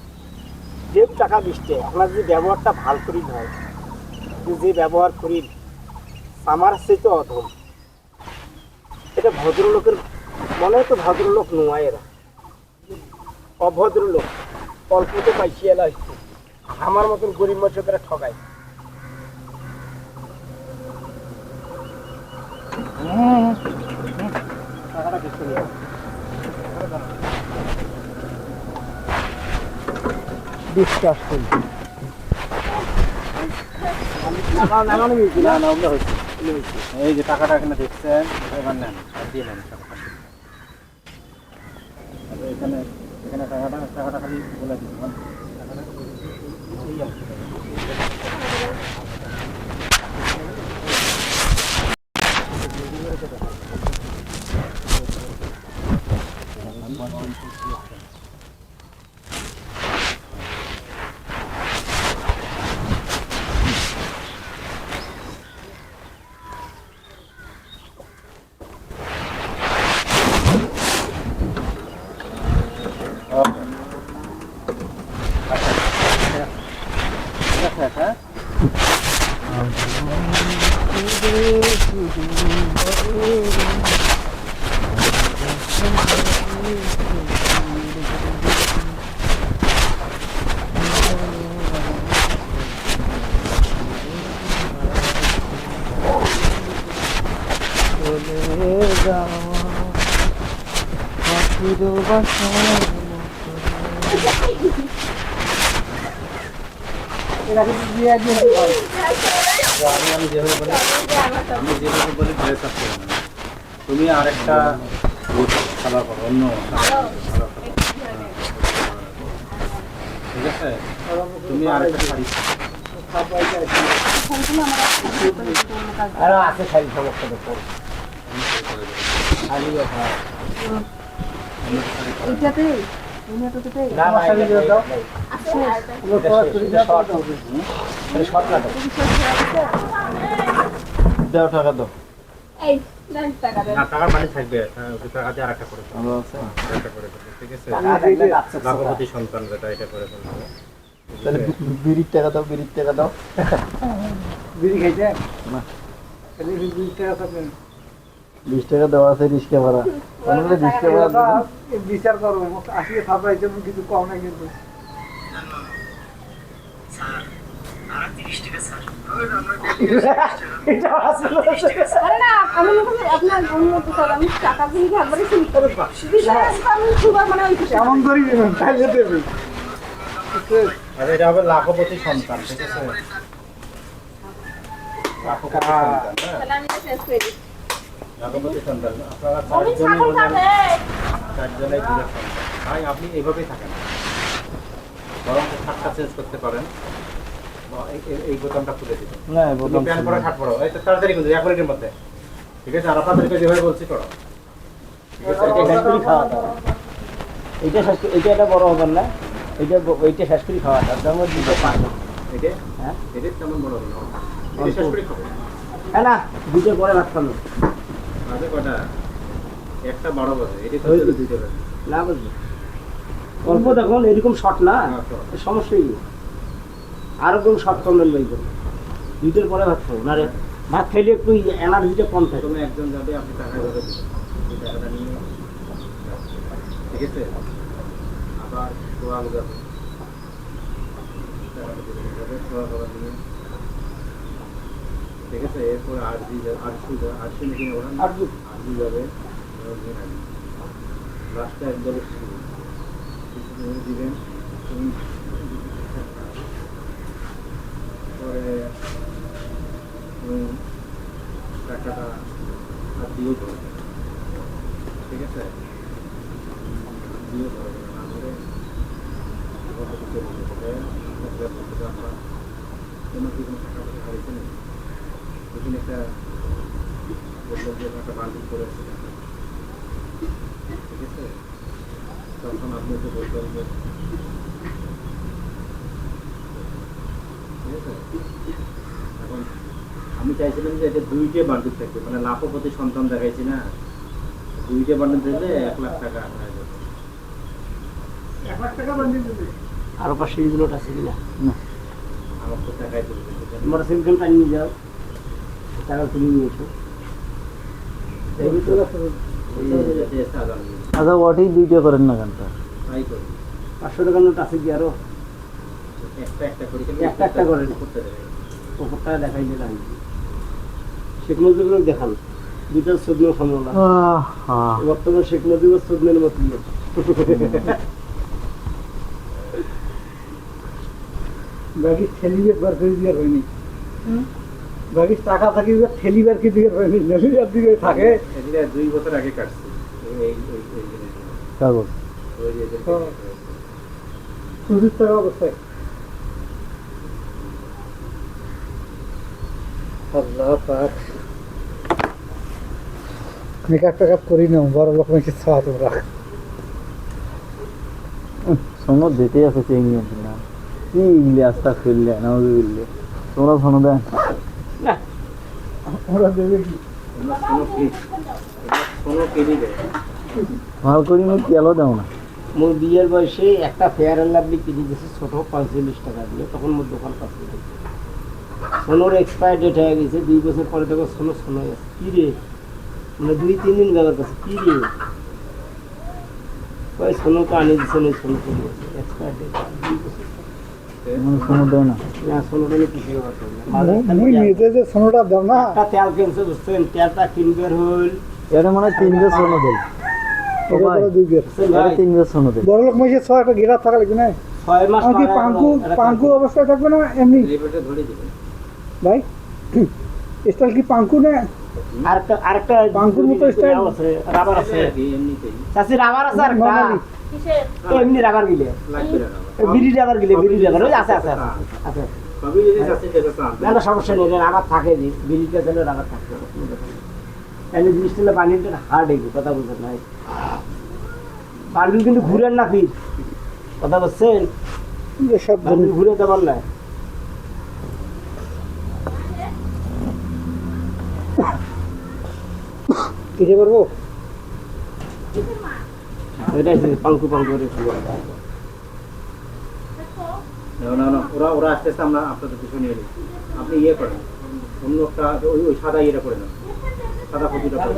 Speaker 3: যে টাকা 20 টাকা, আপনার যদি ব্যবহারটা ভালো করি হয়, যে ব্যবহার করি আমার সেই তো অধম। এটা ভদ্রলোকের মনে হয় তো ভদ্রলোক নয়, এরা অভদ্রলোক। অল্পতে পাইছি এলা হচ্ছে, আমার মতন গরিব মানুষের ঠগায়। টাকাটা কিছু নেই।
Speaker 2: ডিসকাস করি।
Speaker 3: নামানো হয়েছে না? না ওগুলো হয়েছে।
Speaker 1: এই যে টাকাটা এখানে দেখছেন, এবার নেন, আর দিয়ে নেন টাকাটা। আর এখানে এখানে টাকাটা খালি বলে দিন, টাকাটা এই অংশটা। ওকে। ঠিক আছে, হ্যাঁ? আমি যেভাবে বলি ড্রেস আপ করে নেবে। তুমি আরেকটা কালার করো, অন্য colour করো। ঠিক আছে, তুমি আরেকটা শাড়ি
Speaker 3: আরো আছে শাড়ি সমস্যা দেখো।
Speaker 4: এইটাতে এইটাতে
Speaker 3: না না শাড়ি দাও।
Speaker 2: দাও টাকা দাও।
Speaker 4: এই 10 টাকা দেন।
Speaker 1: না, টাকার বাড়ি থাকবে, ওই টাকা দিয়ে আরেকটা করে ফেলবে।
Speaker 2: ভালো আছে।
Speaker 1: আরেকটা করে ফেলবে, ঠিক আছে?
Speaker 3: আচ্ছা
Speaker 1: ভাগবতী সন্তান যেটা, এটা করে ফেলবে।
Speaker 2: তাহলে বিড়ির টাকা দাও, বিড়ির টাকা দাও।
Speaker 3: বিড়ি খাইতে
Speaker 2: না।
Speaker 3: 20 টাকা থাকবে।
Speaker 2: 20 টাকা দেওয়া আছে রিক্সা ভাড়া। আমাদের রিক্সা ভাড়া দিবেন?
Speaker 3: বিচার করবো আসলে থাপাইছে কিছু কম না কিন্তু।
Speaker 4: আরে না, আমি মনে করি আপনার উন্নত স্যার, আমি টাকা দিয়ে একবারে শুরু করে আমি সুবার মানে ওই
Speaker 3: কেমন করি দেবেন তাইলে দেবেন।
Speaker 1: আর এটা হবে লাখপতি সন্তান, ঠিক আছে? লাখপতি সন্তান, হ্যাঁ?
Speaker 4: তাহলে আমি তো শেষ করে দিই।
Speaker 1: লাখপতি সন্তান। আপনারা
Speaker 4: আমি
Speaker 1: চারজনই
Speaker 4: ছাগল
Speaker 1: বললেন,
Speaker 4: খাবে।
Speaker 1: চারজনেই দুধের সন্তান। ভাই, আপনি এইভাবেই থাকেন, বরং শার্টটা চেঞ্জ করতে পারেন। বা এই বোতামটা খুলে দিবেন।
Speaker 2: না,
Speaker 1: তুমি
Speaker 2: বললাম
Speaker 1: প্যান্ট পরে শার্ট পরো, এই তো তাড়াতাড়ি কিন্তু 1 মিনিটের মধ্যে, ঠিক আছে? আর আপনাদেরকে যেভাবে বলছি করো, ঠিক আছে?
Speaker 3: এটা শেষ করে খাওয়া দাওয়া। এটা শেষ করে, এটা বড় হবেন না, এইটা শেষ করে খাওয়া দাওয়া। তার মধ্যে দুটো পারবো।
Speaker 1: এটা
Speaker 3: হ্যাঁ
Speaker 1: এটা তেমন বড় হলো না, এটা শেষ করে খাবো।
Speaker 3: হ্যাঁ না, দুটো পরে ভাত খাবো
Speaker 1: বাজে কটা? 1টা 12 বাজে, এটা তো 2টা বাজে।
Speaker 3: না বুঝলি। অল্প দেখুন এরকম শর্ট না, সমস্যাই নেই। আরো কোন শর্ট করলেন ভাই, 2টার পরে ভাত খাবো না রে। ভাত খাইলে একটু এনার্জিটা কম থাকে।
Speaker 1: প্রথমে একজন যাবে, আপনি টাকা ধরে দিবেন, এই টাকাটা নিয়ে, ঠিক আছে? আবার সোয়াল যাবে, টাকাটা দিবেন, যাবে সোয়াল নিয়ে, ঠিক আছে? এরপরে আরসি মিটিং ওঠান, আরজি যাবে, লাস্টে একবারে দিবেন। পরে টাকাটা আর দিয়েও ধরবে, ঠিক আছে? দিয়েও ধরবে না ধরে পদ্ধতি চলে গেছে আমরা কোনো কি কোনো টাকা পয়সা হারিয়েছে না এখানে একটা বললো যে একটা বান্ডিল করে আছে ঠিক আছে তখন আপনি তো বলবেন যে ঠিক আছে এখন আমি চাইছিলাম যে এটা দুইটে বান্ডিল থাকবে মানে লাখো প্রতি সন্তান দেখাইছি না দুইটে বান্ডিল দিলে 1,00,000 টাকা হয়ে যাবে
Speaker 3: 1,00,000 টাকা বান্ডিল দিবে আরো পাশে এগুলোটা আছে কিনা
Speaker 1: আমার তো টাকাই দেবে
Speaker 3: তোমার সিলকেন টাইম নিয়ে যাও টাকা তুলে নিয়েছো এই ভিতরে
Speaker 2: আচ্ছা ওটাই দুইটা করেন না কেনটা
Speaker 1: ট্রাই করি
Speaker 3: 500 টাকার নোট আছে কি আরো
Speaker 1: একটা একটা করে
Speaker 3: একটা করে
Speaker 1: করতে দেবে
Speaker 3: উপরটা দেখাই দিলাম শেখ মুজিবুর দেখান দুইটা সদ্য সমলা বর্তমান শেখ মুজিবুর সদ্যের মতো বাকি ঠেলিবে বার করে দিয়ে হয়নি বাকি টাকা থাকি ঠেলি বার করে দিয়ে হয়নি নলিয়ার দিকে থাকে
Speaker 1: এটা 2 বছর আগে কাটছি এই জিনিসগুলো
Speaker 2: কাগজ
Speaker 1: ওই যে
Speaker 3: 20 টাকা অবস্থায় আল্লাহ পাক মেকআপ টেকআপ করি না বড় লোক মেয়েকে খাওয়া তোমরা
Speaker 2: শোনো দিতে আছে চেঙ্গি না কি ইংলি আস্তা ফেললে না বুঝলে তোমরা শোনো দেন
Speaker 3: না ওরা দেবে কি
Speaker 1: কোনো কেজি দেয়
Speaker 2: ভালো করি না তেলও দাও না
Speaker 3: মোর বিয়ের বয়সে একটা ফেয়ার অ্যান্ড লাভলি কিনে গেছে ছোট 45 টাকা দিয়ে তখন মোর দোকান পাচ্ছে সোনোর এক্সপায়ার ডেট হয়ে গেছে 2 বছর পরে দেখো সোনো সোনো আছে কি রে মানে 2-3 দিন ব্যবহার করছে কি রে ওই সোনো তো আনি দিচ্ছে না সোনো চলে গেছে এক্সপায়ার ডেট 2 বছর
Speaker 2: শোনো দেয় না
Speaker 3: না সোনোটা নিয়ে কিছু ব্যবহার করে না মুই নিজে যে সোনোটা দাও না একটা তেল কিনছে বুঝছেন তেলটা কিনবার হল
Speaker 2: এটা মানে 3 বেশ শোনো দেয় তিন বেশ শোনো দেয়
Speaker 3: বড় লোক মাসে 6 একটা গিরা থাকা লাগবে না 6 মাস কি পাঙ্কু অবস্থায় থাকবে না এমনি
Speaker 1: লিভারটা ধরে দিবেন
Speaker 3: ভাই স্টাইল কি পাঙ্কু না আরেকটা পাঙ্কুর মতো স্টাইল আছে রাবার আছে
Speaker 1: এমনিতেই
Speaker 3: চাচি রাবার আছে আর কিসের এমনি রাবার গিলে
Speaker 1: লাগবে না
Speaker 3: বিড়ি রাবার গিলে বিড়ি রাবার ওই আছে আছে আছে
Speaker 1: সবই যদি আছে সেটা তো আনতে
Speaker 3: না সমস্যা নেই রাবার থাকে যে বিড়িটা দিলে রাবার থাকে এমনি জিনিসটা বানিয়ে হার্ড এগো কথা বুঝছেন ভাই বান্ডিল কিন্তু ঘুরেন না ফির কথা বলছেন সব ঘুরে দেবার না কিসে পারবো এটা পাঙ্কু পাঙ্কু
Speaker 1: না ওরা আসতেছে আমরা আপনাদের পিছনে নিয়ে নিই আপনি ইয়ে করেন অন্য একটা ওই সাদা ইয়েটা করে নেন সাদা ফতুটা করে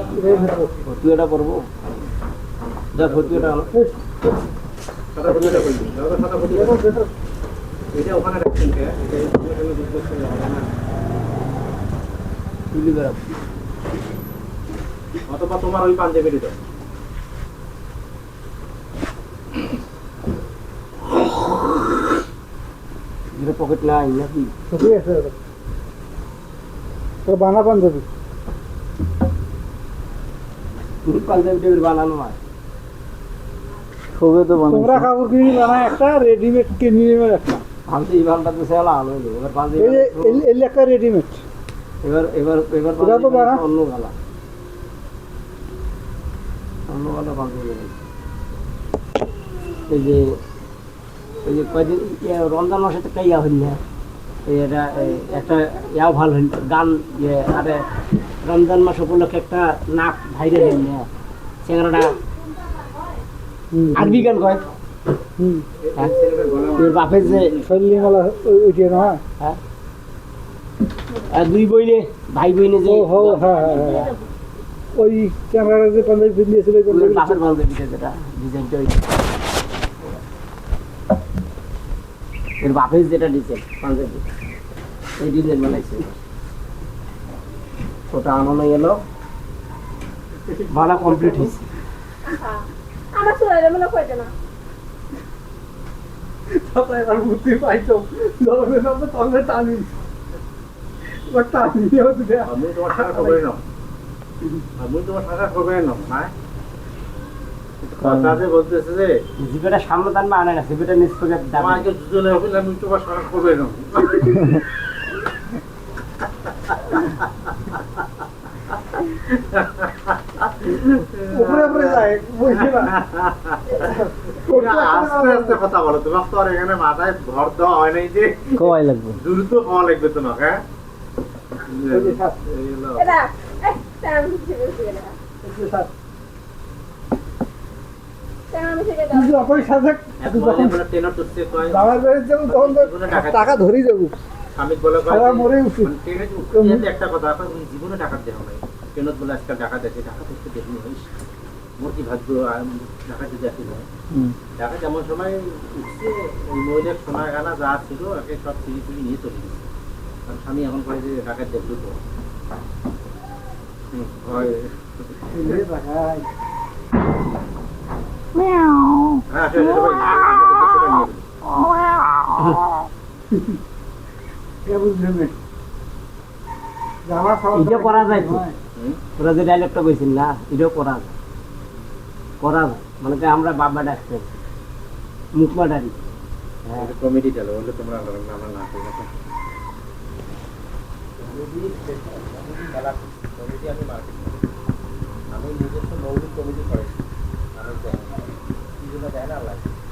Speaker 3: ফতুয়াটা পরবো যা ফতুয়াটা
Speaker 1: সাদা ফতুটা করে দিন সাদা ফতুটা এটা ওখানে রাখছেন কে এটা বিজনেস করে হবে না
Speaker 3: তুলি বেড়া
Speaker 1: অথবা তোমার ওই পাঞ্জাবিটা দাও
Speaker 3: এটা পকেট নাই নাকি ঠিক আছে তো বানা পাঞ্জাবি তুমি পাঞ্জাবিটা বানানো হয়
Speaker 2: ছবি তো
Speaker 3: তোমরা কাপড় কিনে বানায় একটা রেডিমেড কিনে নেবে একটা আমি তো এই বানটা তো সেলা আলো এবার পাঞ্জাবি এই লেখা রেডিমেড এবার এবার এবার তো বানা অন্য গালা অন্য গালা পাঞ্জাবি এই যে কয়দিন রমজান মাসে তো একটা ইয়া হইল না এটা একটা ইয়াও ভালো হইল গান ইয়ে আরে রমজান মাস উপলক্ষে একটা নাক ভাইরাল হইল না চেংড়াটা আরবি গান কয় বাপের যে শৈলীমালা ওইটা না হ্যাঁ আর দুই বইনে ভাই বইনে যে ওই চেংড়াটা যে পাঞ্জাবি পিন্দিয়েছিল বাপের পাঞ্জাবিটা যেটা ডিজাইনটা এর বাপের যেটা ডিজাইন পাঞ্জাবি এই ডিজাইন বানাইছে ওটা আনানো এলো বানা কমপ্লিট হয়েছে
Speaker 4: আমার চুলাইলে মনে কইতে না
Speaker 3: তারপর এবার বুদ্ধি পাইতো ধরবেন না তবে টানি বাট টানি হচ্ছে
Speaker 1: আমি তোমার টাকা খবর নাও আমি তোমার টাকা খবর নাও হ্যাঁ কথা যে বলতেছে যে
Speaker 3: জিপেটা সামনে টানবে আনে না জিপেটা নিচ থেকে
Speaker 1: আমার আগে দুজনে হবে আমি তো বাস করবে না
Speaker 2: উপরে উপরে যায় বুঝলি না
Speaker 1: আস্তে আস্তে কথা বলো তোমার তো আর এখানে মাথায় ভর দেওয়া হয় নাই যে
Speaker 3: কয় লাগবে
Speaker 1: দ্রুত খাওয়া লাগবে তোমাকে হ্যাঁ
Speaker 4: এটা আমি থেকে না আমি থেকে দাও
Speaker 2: কিন্তু অপর সাথে
Speaker 1: ট্রেনার তো সে কয়
Speaker 2: বাবার বাড়িতে যাবো তখন তো টাকা ধরেই যাবো
Speaker 1: স্বামী বলে
Speaker 2: খাওয়া মরে উঠি
Speaker 1: ট্রেনে একটা কথা এখন জীবনে টাকা দেওয়া হয় ট্রেনত বলে আজকাল টাকা দেখে টাকা তো দেখি হইস মোর কি ভাগ্য টাকা যদি আসি হয় টাকা যেমন সময় উঠছে ওই মহিলার সোনা গানা যা ছিল একে সব চিনি চিনি নিয়ে চলে গেছে আর স্বামী এখন করে যে টাকা দেখলো তো হয় হ্যাঁ সেটা সবাই
Speaker 3: এটা করা যায় তো ওরা যে ডায়লগটা কইছিল না এটাও করা যায় মানে তো আমরা বাবা ডাকছে মুখমা ডারি হ্যাঁ
Speaker 1: কমেডি চালো বলে তোমরা আমরা না করি না আমি নিজস্ব মৌলিক কমেডি করেছি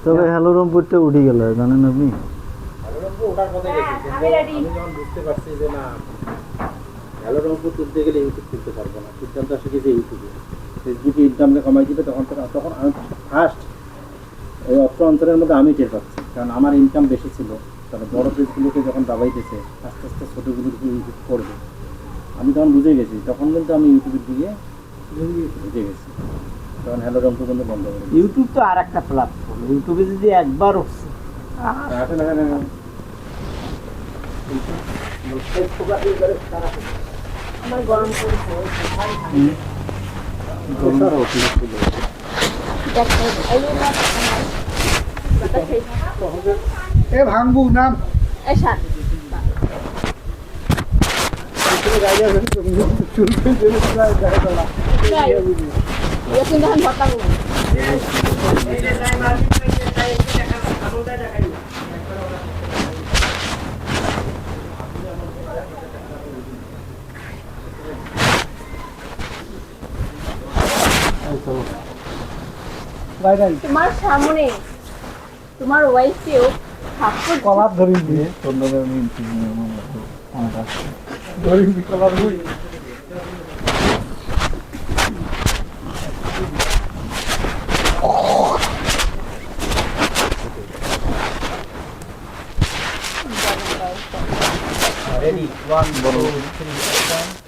Speaker 2: তবে হ্যালো রংপুরটা উঠে গেল জানেন আপনি
Speaker 1: ওটার কথা আমি যখন বুঝতে পারছি যে না হ্যালো রংপুর তুলতে গেলে ইউটিউব তুলতে পারবো না সিদ্ধান্ত শিখেছে ইউটিউবে ফেসবুকে ইনকামটা কমাই দিবে তখন আমি ফার্স্ট ওই অত্র অঞ্চলের মধ্যে আমি টের পাচ্ছি কারণ আমার ইনকাম বেশি ছিল তাহলে বড় পেজগুলোকে যখন দাবাইতেছে আস্তে আস্তে ছোটোগুলোকে ইউটিউব করবে আমি তখন বুঝে গেছি তখন কিন্তু আমি ইউটিউবের দিকে বুঝে গেছি তখন হ্যালো রংপুর কিন্তু বন্ধ করে দিয়েছি।
Speaker 3: ইউটিউব তো আর একটা প্ল্যাটফর্ম ইউটিউবে যদি একবার উঠছে
Speaker 4: আমার গরম পড়ছে
Speaker 2: এ ভাঙবু নাম
Speaker 4: এসা কিন্তু এখন ভর্তা তোমার সামনে তোমার ওয়াইফকেও থাপ্পড়
Speaker 2: কলার ধরি দিয়ে ধরি কলার ধরি
Speaker 1: Ready, 1, 2, 3,